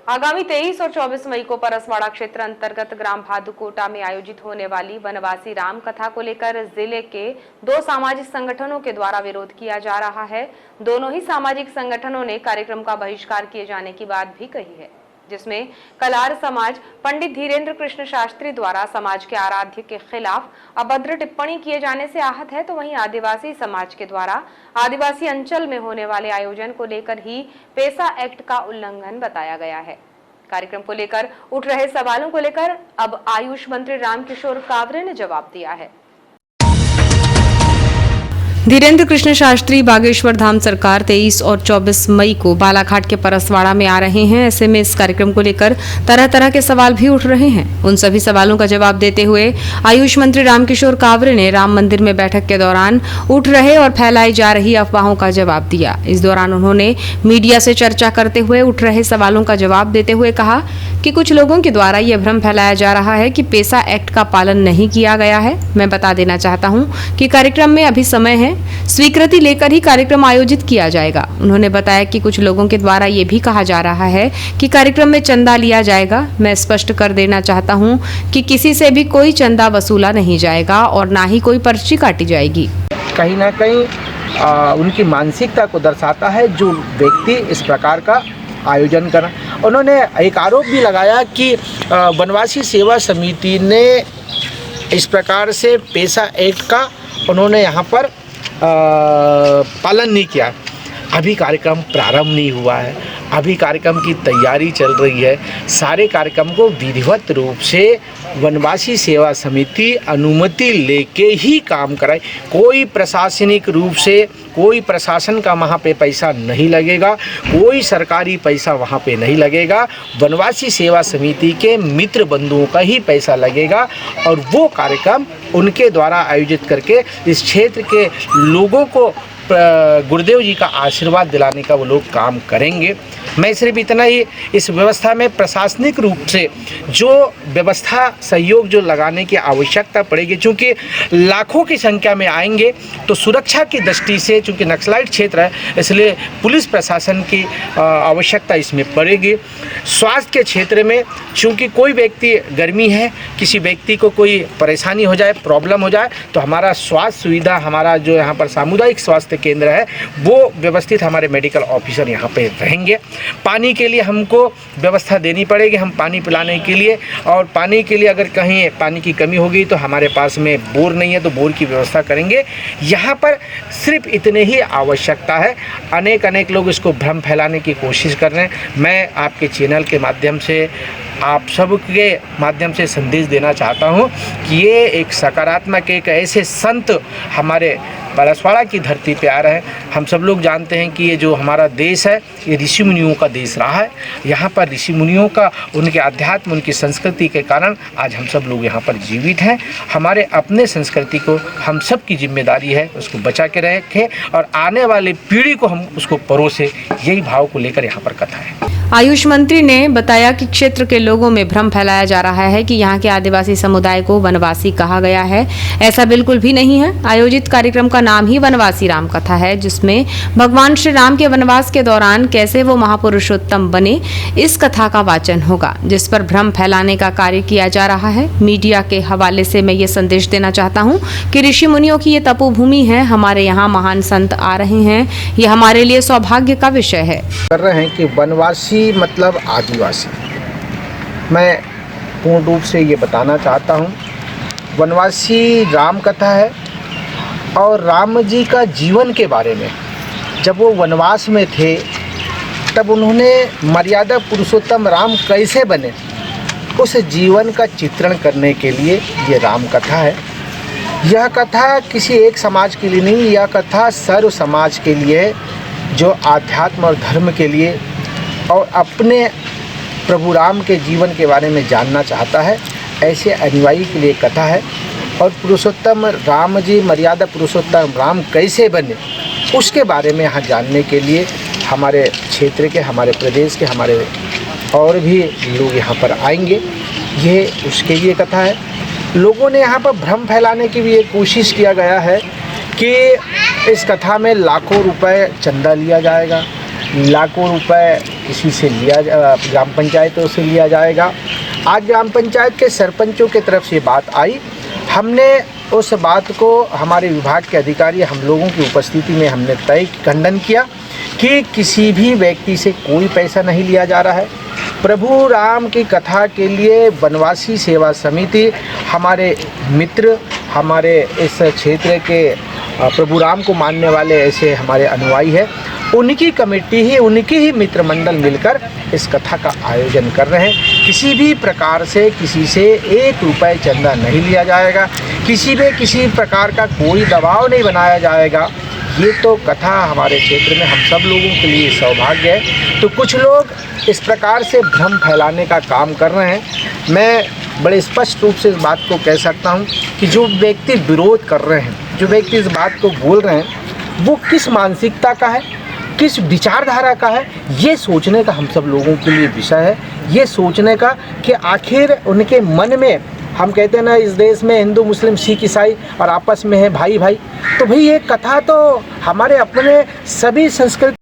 आगामी 23 और 24 मई को परसवाड़ा क्षेत्र अंतर्गत ग्राम भादुकोटा में आयोजित होने वाली वनवासी राम कथा को लेकर जिले के 2 सामाजिक संगठनों के द्वारा विरोध किया जा रहा है। दोनों ही सामाजिक संगठनों ने कार्यक्रम का बहिष्कार किए जाने की बात भी कही है, जिसमें कलार समाज पंडित धीरेन्द्र कृष्ण शास्त्री द्वारा समाज के आराध्य के खिलाफ अभद्र टिप्पणी किए जाने से आहत है, तो वहीं आदिवासी समाज के द्वारा आदिवासी अंचल में होने वाले आयोजन को लेकर ही पेसा एक्ट का उल्लंघन बताया गया है। कार्यक्रम को लेकर उठ रहे सवालों को लेकर अब आयुष मंत्री रामकिशोर कावरे ने जवाब दिया है। धीरेन्द्र कृष्ण शास्त्री बागेश्वर धाम सरकार 23 और 24 मई को बालाघाट के परसवाड़ा में आ रहे हैं। ऐसे में इस कार्यक्रम को लेकर तरह तरह के सवाल भी उठ रहे हैं। उन सभी सवालों का जवाब देते हुए आयुष मंत्री रामकिशोर कावरे ने राम मंदिर में बैठक के दौरान उठ रहे और फैलाई जा रही अफवाहों का जवाब दिया। इस दौरान उन्होंने मीडिया से चर्चा करते हुए उठ रहे सवालों का जवाब देते हुए कहा कि कुछ लोगों के द्वारा यह भ्रम फैलाया जा रहा है कि पेसा एक्ट का पालन नहीं किया गया है। मैं बता देना चाहता हूं कि कार्यक्रम में अभी समय है, स्वीकृति लेकर ही कार्यक्रम आयोजित किया जाएगा। उन्होंने बताया कि कुछ लोगों के द्वारा ये भी कहा जा रहा है कि कार्यक्रम में चंदा लिया जाएगा। मैं स्पष्ट कर देना चाहता हूं कि किसी से भी कोई चंदा वसूला नहीं जाएगा और ना ही कोई पर्ची काटी जाएगी। कहीं ना कहीं उनकी मानसिकता को दर्शाता है जो व्यक्ति इस प्रकार का आयोजन कर। उन्होंने एक आरोप भी लगाया कि वनवासी सेवा समिति ने इस प्रकार से पेसा एक्ट का उन्होंने यहाँ पर पालन नहीं किया। अभी कार्यक्रम प्रारंभ नहीं हुआ है, अभी कार्यक्रम की तैयारी चल रही है। सारे कार्यक्रम को विधिवत रूप से वनवासी सेवा समिति अनुमति लेके ही काम कराए। कोई प्रशासनिक रूप से कोई प्रशासन का वहाँ पे पैसा नहीं लगेगा, कोई सरकारी पैसा वहाँ पे नहीं लगेगा। वनवासी सेवा समिति के मित्र बंधुओं का ही पैसा लगेगा और वो कार्यक्रम उनके द्वारा आयोजित करके इस क्षेत्र के लोगों को गुरुदेव जी का आशीर्वाद दिलाने का वो लोग काम करेंगे। मैं सिर्फ इतना ही इस व्यवस्था में प्रशासनिक रूप से जो व्यवस्था सहयोग जो लगाने की आवश्यकता पड़ेगी, चूँकि लाखों की संख्या में आएंगे तो सुरक्षा की दृष्टि से, चूँकि नक्सलाइट क्षेत्र है इसलिए पुलिस प्रशासन की आवश्यकता इसमें पड़ेगी। स्वास्थ्य के क्षेत्र में चूँकि कोई व्यक्ति गर्मी है, किसी व्यक्ति को कोई परेशानी हो जाए, प्रॉब्लम हो जाए, तो हमारा स्वास्थ्य सुविधा, हमारा जो यहाँ पर सामुदायिक स्वास्थ्य केंद्र है वो व्यवस्थित हमारे मेडिकल ऑफिसर यहाँ पे रहेंगे। पानी के लिए हमको व्यवस्था देनी पड़ेगी, हम पानी पिलाने के लिए, और पानी के लिए अगर कहीं पानी की कमी होगी तो हमारे पास में बोर नहीं है तो बोर की व्यवस्था करेंगे। यहाँ पर सिर्फ इतने ही आवश्यकता है। अनेक लोग इसको भ्रम फैलाने की कोशिश कर रहे हैं। मैं आपके चैनल के माध्यम से आप सब के माध्यम से संदेश देना चाहता हूँ कि ये एक सकारात्मक, एक ऐसे संत हमारे परसवाड़ा की धरती पे आ रहे हैं। हम सब लोग जानते हैं कि ये जो हमारा देश है ये ऋषि मुनियों का देश रहा है। यहाँ पर ऋषि मुनियों का, उनके अध्यात्म, उनकी संस्कृति के कारण आज हम सब लोग यहाँ पर जीवित हैं। हमारे अपने संस्कृति को हम सब की जिम्मेदारी है उसको बचा के रखें और आने वाले पीढ़ी को हम उसको परोसे, यही भाव को लेकर यहाँ पर कथा है। आयुष मंत्री ने बताया कि क्षेत्र के लोगों में भ्रम फैलाया जा रहा है कि यहाँ के आदिवासी समुदाय को वनवासी कहा गया है। ऐसा बिल्कुल भी नहीं है। आयोजित कार्यक्रम का नाम ही वनवासी राम कथा है, जिसमें भगवान श्री राम के वनवास के दौरान कैसे वो महापुरुषोत्तम बने, इस कथा का वाचन होगा, जिस पर भ्रम फैलाने का कार्य किया जा रहा है। मीडिया के हवाले से मैं ये संदेश देना चाहता हूँ कि ऋषि मुनियों की ये तपोभूमि है, हमारे यहाँ महान संत आ रहे हैं, ये हमारे लिए सौभाग्य का विषय है। कर रहे हैं कि वनवासी मतलब आदिवासी। मैं पूर्ण रूप से ये बताना चाहता हूँ, वनवासी राम कथा है और राम जी का जीवन के बारे में। जब वो वनवास में थे तब उन्होंने मर्यादा पुरुषोत्तम राम कैसे बने, उस जीवन का चित्रण करने के लिए ये राम कथा है। यह कथा किसी एक समाज के लिए नहीं, यह कथा सर्व समाज के लिए है जो आध्यात्म और धर्म के लिए और अपने प्रभु राम के जीवन के बारे में जानना चाहता है, ऐसे अनुयायी के लिए कथा है। और पुरुषोत्तम राम जी, मर्यादा पुरुषोत्तम राम कैसे बने, उसके बारे में यहाँ जानने के लिए हमारे क्षेत्र के, हमारे प्रदेश के, हमारे और भी लोग यहाँ पर आएंगे। ये उसके लिए कथा है। लोगों ने यहाँ पर भ्रम फैलाने की भी ये कोशिश किया गया है कि इस कथा में लाखों रुपए चंदा लिया जाएगा, लाखों रुपए किसी से ग्राम पंचायतों से लिया जाएगा। आज ग्राम पंचायत के सरपंचों की तरफ से बात आई, हमने उस बात को हमारे विभाग के अधिकारी हम लोगों की उपस्थिति में हमने खंडन किया कि किसी भी व्यक्ति से कोई पैसा नहीं लिया जा रहा है। प्रभु राम की कथा के लिए बनवासी सेवा समिति हमारे मित्र, हमारे इस क्षेत्र के प्रभु राम को मानने वाले ऐसे हमारे अनुयायी हैं, उनकी कमेटी ही, उनकी ही मित्र मंडल मिलकर इस कथा का आयोजन कर रहे हैं। किसी भी प्रकार से किसी से 1 रुपये चंदा नहीं लिया जाएगा, किसी प्रकार का कोई दबाव नहीं बनाया जाएगा। ये तो कथा हमारे क्षेत्र में हम सब लोगों के लिए सौभाग्य है। तो कुछ लोग इस प्रकार से भ्रम फैलाने का काम कर रहे हैं। मैं बड़े स्पष्ट रूप से इस बात को कह सकता हूँ कि जो व्यक्ति विरोध कर रहे हैं, जो व्यक्ति इस बात को बोल रहे हैं, वो किस मानसिकता का है, किस विचारधारा का है, ये सोचने का हम सब लोगों के लिए विषय है। ये सोचने का कि आखिर उनके मन में, हम कहते हैं ना इस देश में हिंदू मुस्लिम सिख ईसाई और आपस में है भाई भाई, तो भाई ये कथा तो हमारे अपने सभी संस्कृति